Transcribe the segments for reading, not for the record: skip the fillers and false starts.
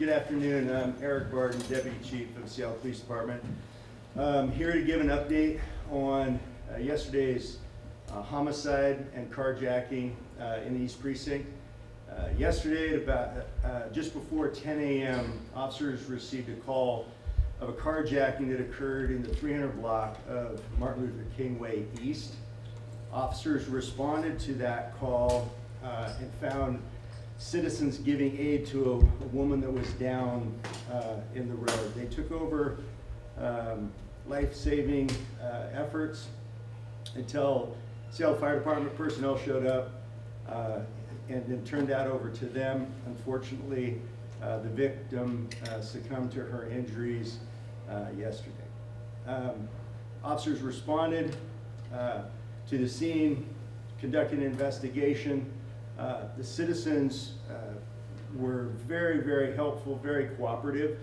Good afternoon. I'm Eric Barton, Deputy Chief of the Seattle Police Department. Here to give an update on yesterday's homicide and carjacking in the East Precinct. Yesterday, at about just before 10 a.m., officers received a call of a carjacking that occurred in the 300 block of Martin Luther King Way East. Officers responded to that call and found citizens giving aid to a woman that was down in the road. They took over life-saving efforts until Seattle Fire Department personnel showed up and then turned that over to them. Unfortunately, the victim succumbed to her injuries yesterday. Officers responded to the scene, conducted an investigation. The citizens were very, very helpful, very cooperative.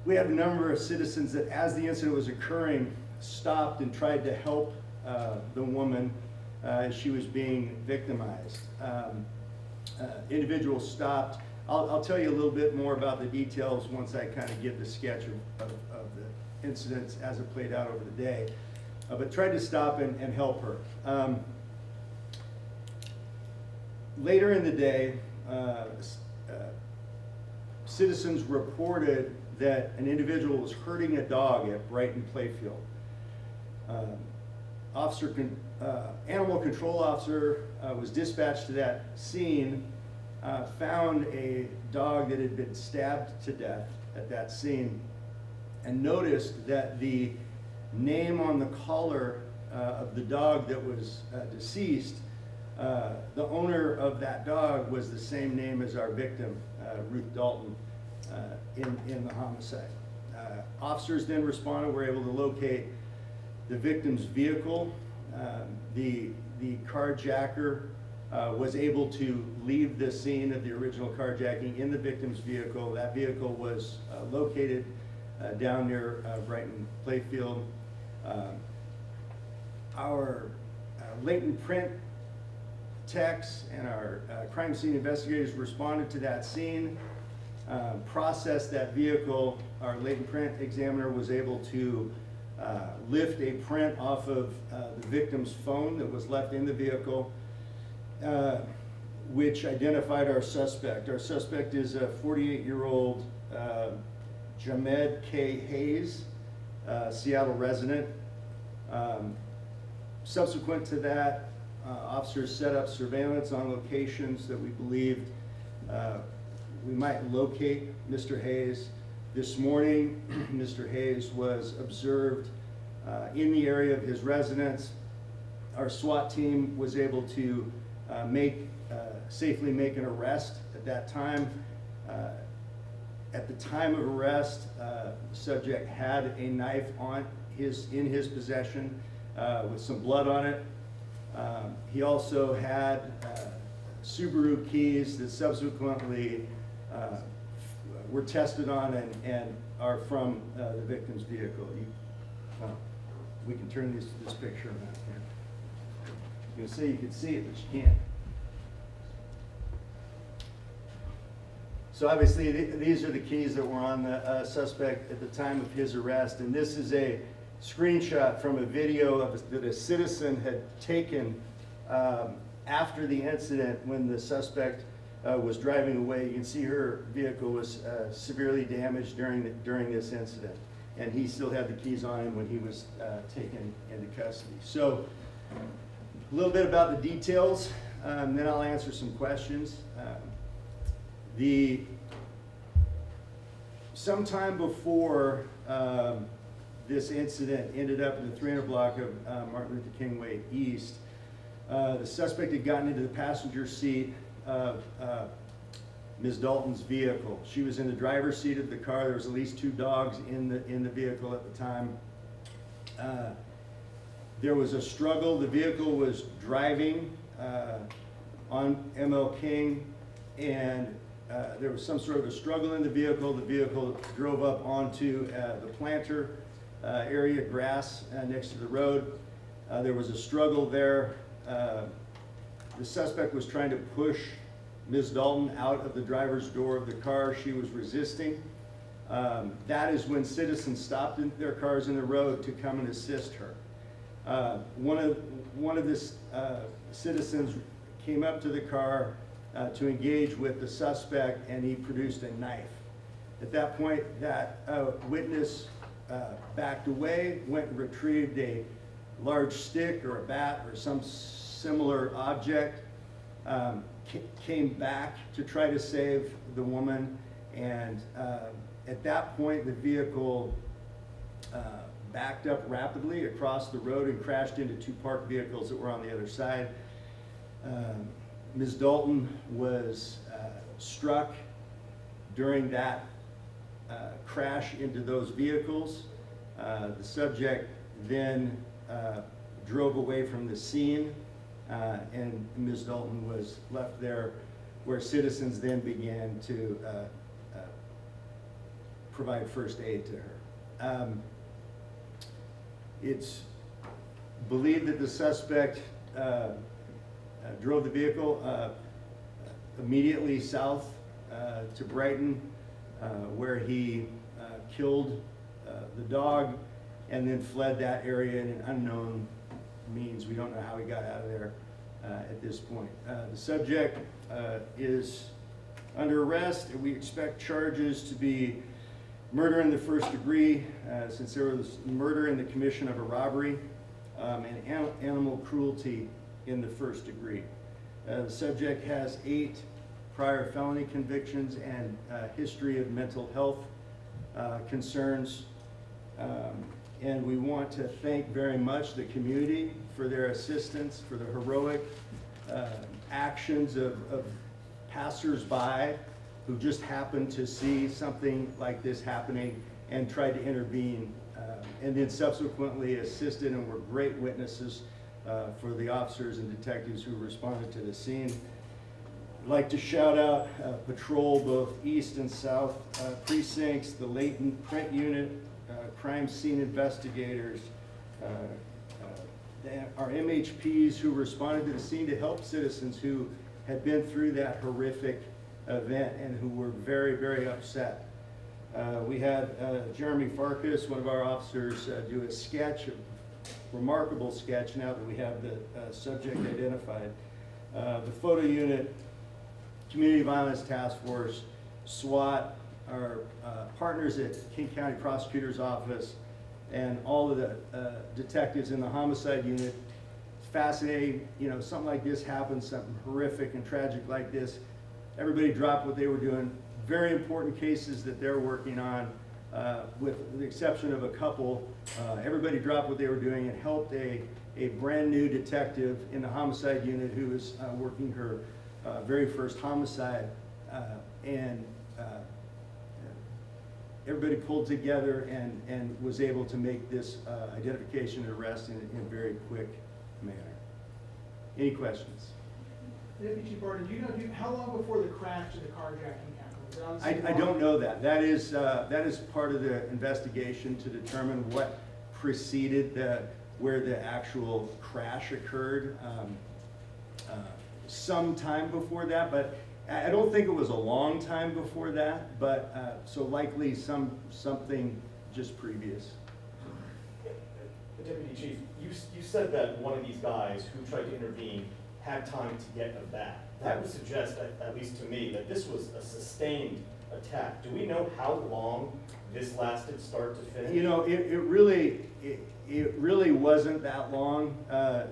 We had a number of citizens that, as the incident was occurring, stopped and tried to help the woman as she was being victimized. Individuals stopped. I'll tell you a little bit more about the details once I kind of give the sketch of the incidents as it played out over the day, but tried to stop and help her. Later in the day, citizens reported that an individual was hurting a dog at Brighton Playfield. Animal control officer was dispatched to that scene, found a dog that had been stabbed to death at that scene, and noticed that the name on the collar of the dog that was deceased, the owner of that dog was the same name as our victim, Ruth Dalton, in the homicide. Officers then responded, were able to locate the victim's vehicle. The carjacker was able to leave the scene of the original carjacking in the victim's vehicle. That vehicle was located down near Brighton Playfield. Our latent print techs and our crime scene investigators responded to that scene, processed that vehicle. Our latent print examiner was able to lift a print off of the victim's phone that was left in the vehicle, which identified our suspect. Our suspect is a 48-year-old Jamed K. Hayes, Seattle resident. Subsequent to that, officers set up surveillance on locations that we believed we might locate Mr. Hayes. This morning, Mr. Hayes was observed in the area of his residence. Our SWAT team was able to safely make an arrest at that time. At the time of arrest, the subject had a knife in his possession with some blood on it. He also had Subaru keys that subsequently were tested on and are from the victim's vehicle. We can turn this picture around here. You can say you can see it, but you can't. So obviously these are the keys that were on the suspect at the time of his arrest, and this is a screenshot from a video that a citizen had taken after the incident when the suspect was driving away. You can see her vehicle was severely damaged during this incident, and he still had the keys on him when he was taken into custody. So a little bit about the details, then I'll answer some questions. Sometime before this incident ended up in the 300 block of Martin Luther King Way East, the suspect had gotten into the passenger seat of Ms. Dalton's vehicle. She was in the driver's seat of the car. There was at least 2 dogs in the vehicle at the time. There was a struggle. The vehicle was driving on ML King, and there was some sort of a struggle in the vehicle. The vehicle drove up onto the planter area, grass next to the road. There was a struggle there. The suspect was trying to push Ms. Dalton out of the driver's door of the car. She was resisting. That is when citizens stopped their cars in the road to come and assist her. One of the citizens came up to the car to engage with the suspect, and he produced a knife. At that point, that witness backed away, went and retrieved a large stick or a bat or some similar object, came back to try to save the woman, and at that point the vehicle backed up rapidly across the road and crashed into two parked vehicles that were on the other side. Ms. Dalton was struck during that crash into those vehicles. The subject then drove away from the scene, and Ms. Dalton was left there, where citizens then began to provide first aid to her. It's believed that the suspect drove the vehicle immediately south to Brighton, where he killed the dog and then fled that area in an unknown means. We don't know how he got out of there at this point. The subject is under arrest, and we expect charges to be murder in the first degree, since there was murder in the commission of a robbery, and animal cruelty in the first degree. The subject has 8 prior felony convictions and history of mental health concerns. And we want to thank very much the community for their assistance, for the heroic actions of passers-by who just happened to see something like this happening and tried to intervene, and then subsequently assisted and were great witnesses for the officers and detectives who responded to the scene. I'd like to shout out patrol, both east and south precincts, the latent print unit, crime scene investigators, our MHPs who responded to the scene to help citizens who had been through that horrific event and who were very, very upset. We had Jeremy Farkas, one of our officers, do a sketch, a remarkable sketch now that we have the subject identified. The photo unit, Community Violence Task Force, SWAT, our partners at King County Prosecutor's Office, and all of the detectives in the homicide unit. It's fascinating, you know, something like this happens, something horrific and tragic like this. Everybody dropped what they were doing. Very important cases that they're working on, with the exception of a couple. Everybody dropped what they were doing and helped a brand new detective in the homicide unit who was working her very first homicide, and everybody pulled together and was able to make this identification and arrest in a very quick manner. Any questions? Deputy Chief Barton, do you know how long before the crash did the carjacking happen? I don't know that. That is part of the investigation to determine what preceded where the actual crash occurred. Some time before that, but I don't think it was a long time before that, but so likely something just previous. Deputy Chief, you said that one of these guys who tried to intervene had time to get a bat. That would suggest, at least to me, that this was a sustained attack. Do we know how long this lasted, start to finish? You know, it really wasn't that long.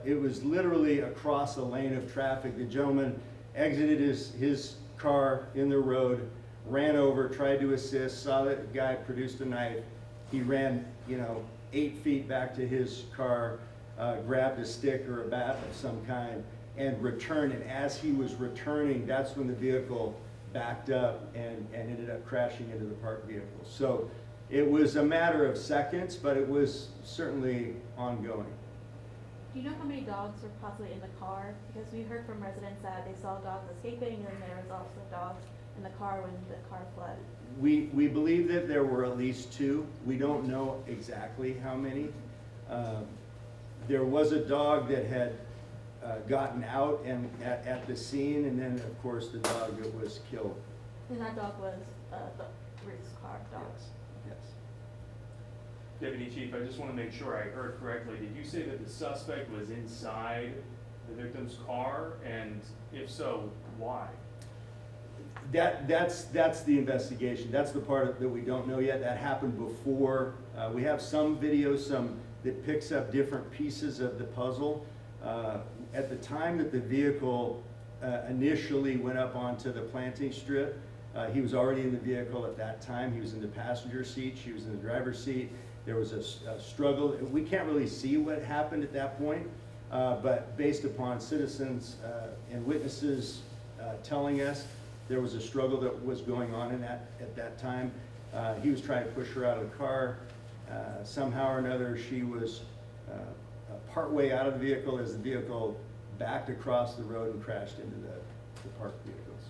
It was literally across a lane of traffic. The gentleman exited his car in the road, ran over, tried to assist, saw that guy produced a knife. He ran, 8 feet back to his car, grabbed a stick or a bat of some kind, and returned. And as he was returning, that's when the vehicle backed up and ended up crashing into the parked vehicle. So it was a matter of seconds, but it was certainly ongoing. Do you know how many dogs were possibly in the car? Because we heard from residents that they saw dogs escaping, and there was also dogs in the car when the car fled. We believe that there were at least 2. We don't know exactly how many. There was a dog that had gotten out and at the scene, and then, of course, the dog that was killed. And that dog was, Ruth's car dog. Yes. Deputy Chief, I just want to make sure I heard correctly. Did you say that the suspect was inside the victim's car? And if so, why? That's the investigation. That's the part that we don't know yet. That happened before. We have some video, that picks up different pieces of the puzzle. At the time that the vehicle initially went up onto the planting strip, he was already in the vehicle at that time. He was in the passenger seat, she was in the driver's seat. There was a struggle. We can't really see what happened at that point, but based upon citizens and witnesses telling us, there was a struggle that was going on at that time. He was trying to push her out of the car. Somehow or another, she was partway out of the vehicle as the vehicle backed across the road and crashed into the parked vehicles.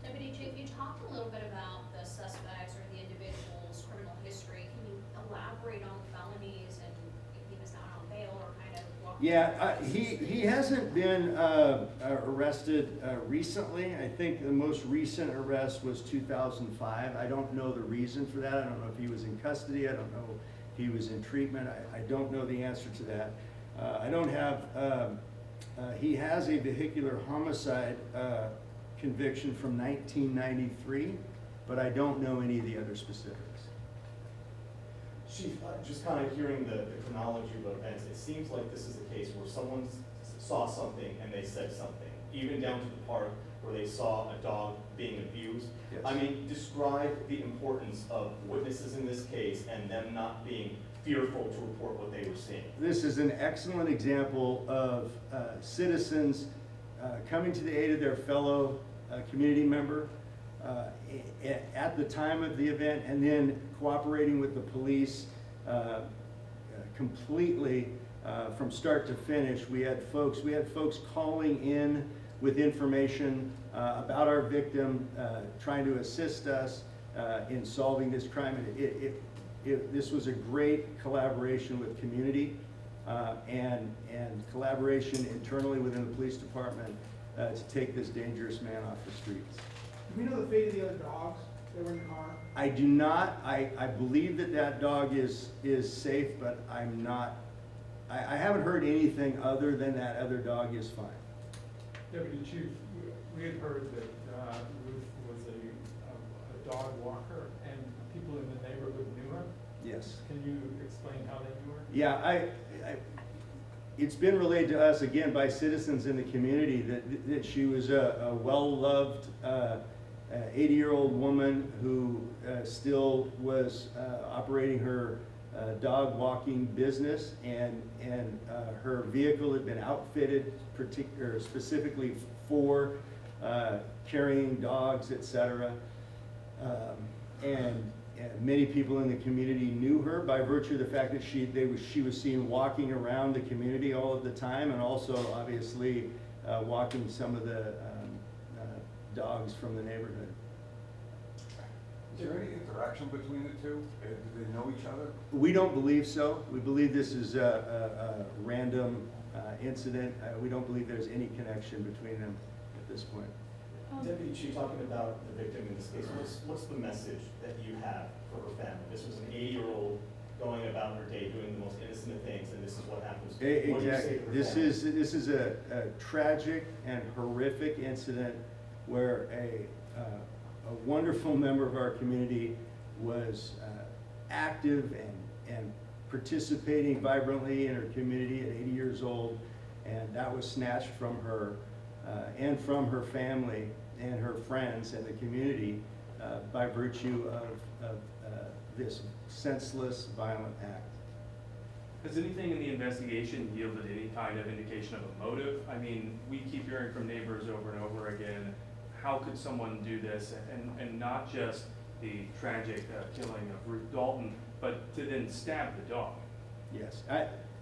Deputy Chief, you talked a little bit about the suspects or the individual's criminal history. Can you elaborate on felonies and if he was out on bail or kind of walk? Yeah, he hasn't been arrested recently. I think the most recent arrest was 2005. I don't know the reason for that. I don't know if he was in custody. I don't know if he was in treatment. I don't know the answer to that. I don't have, he has a vehicular homicide conviction from 1993, but I don't know any of the other specifics. Chief, just kind of hearing the chronology of events, it seems like this is a case where someone saw something and they said something, even down to the part where they saw a dog being abused. Yes. I mean, describe the importance of witnesses in this case and them not being fearful to report what they were seeing. This is an excellent example of citizens coming to the aid of their fellow community member at the time of the event, and then cooperating with the police completely from start to finish. We had folks calling in with information about our victim, trying to assist us in solving this crime. This was a great collaboration with community and collaboration internally within the police department to take this dangerous man off the streets. Do we know the fate of the other dogs that were in the car? I do not. I believe that dog is safe, but I'm not. I haven't heard anything other than that other dog is fine. Deputy Chief, we had heard that Ruth was a dog walker and people in the neighborhood knew her. Yes. Can you explain how they knew her? Yeah, it's been relayed to us again by citizens in the community that she was a well-loved 80-year-old woman who still was operating her dog walking business, and her vehicle had been outfitted specifically for carrying dogs, etc. And many people in the community knew her by virtue of the fact that she was seen walking around the community all of the time, and also obviously walking some of the dogs from the neighborhood. Is there any interaction between the two? Do they know each other? We don't believe so. We believe this is a random incident. We don't believe there's any connection between them at this point. Deputy Chief, talking about the victim in this case, what's the message that you have for her family? This was an 80-year-old going about her day doing the most innocent of things, and this is what happens. What do you say Exactly. to her This family? is a tragic and horrific incident where a wonderful member of our community was active and participating vibrantly in her community at 80 years old, and that was snatched from her and from her family and her friends and the community by virtue of this senseless, violent act. Has anything in the investigation yielded any kind of indication of a motive? I mean, we keep hearing from neighbors over and over again, how could someone do this? And not just the tragic killing of Ruth Dalton, but to then stab the dog. Yes,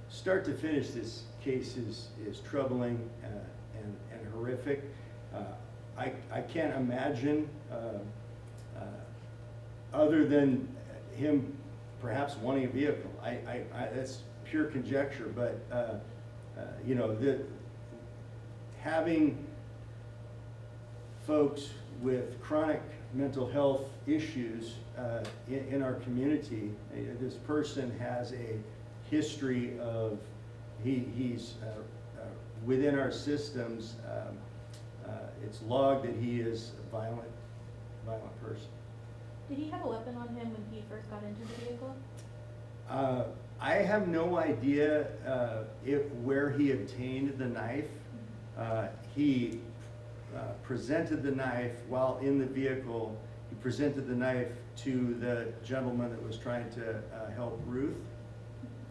start to finish, this case is troubling and horrific. I can't imagine, other than him perhaps wanting a vehicle. That's pure conjecture, but you know, having folks with chronic mental health issues in our community. This person has a history of, he's within our systems, it's logged that he is a violent person. Did he have a weapon on him when he first got into the vehicle? I have no idea where he obtained the knife. He presented the knife while in the vehicle. He presented the knife to the gentleman that was trying to help Ruth.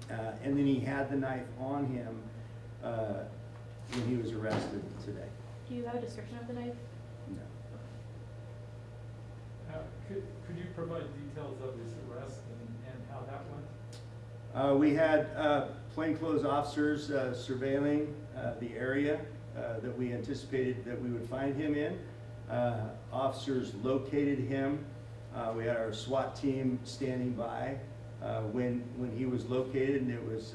And then he had the knife on him when he was arrested today. Do you have a description of the knife? No. Could you provide details of his arrest and how that went? We had plainclothes officers surveilling the area that we anticipated that we would find him in. Officers located him. We had our SWAT team standing by when he was located, and it was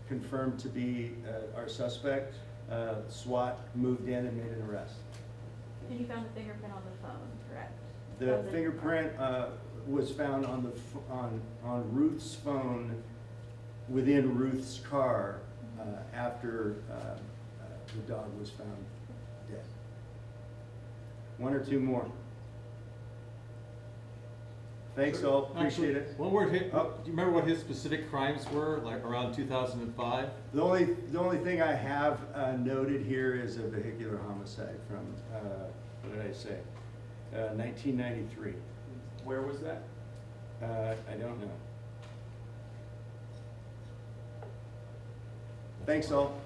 confirmed to be our suspect. SWAT moved in and made an arrest. And you found a fingerprint on the phone, correct? The fingerprint was found on Ruth's phone within Ruth's car after the dog was found dead. One or two more. Thanks all, appreciate it. One word, do Oh. you remember what his specific crimes were, like around 2005? The only thing I have noted here is a vehicular homicide from, what did I say? 1993. Where was that? I don't know. Thanks all.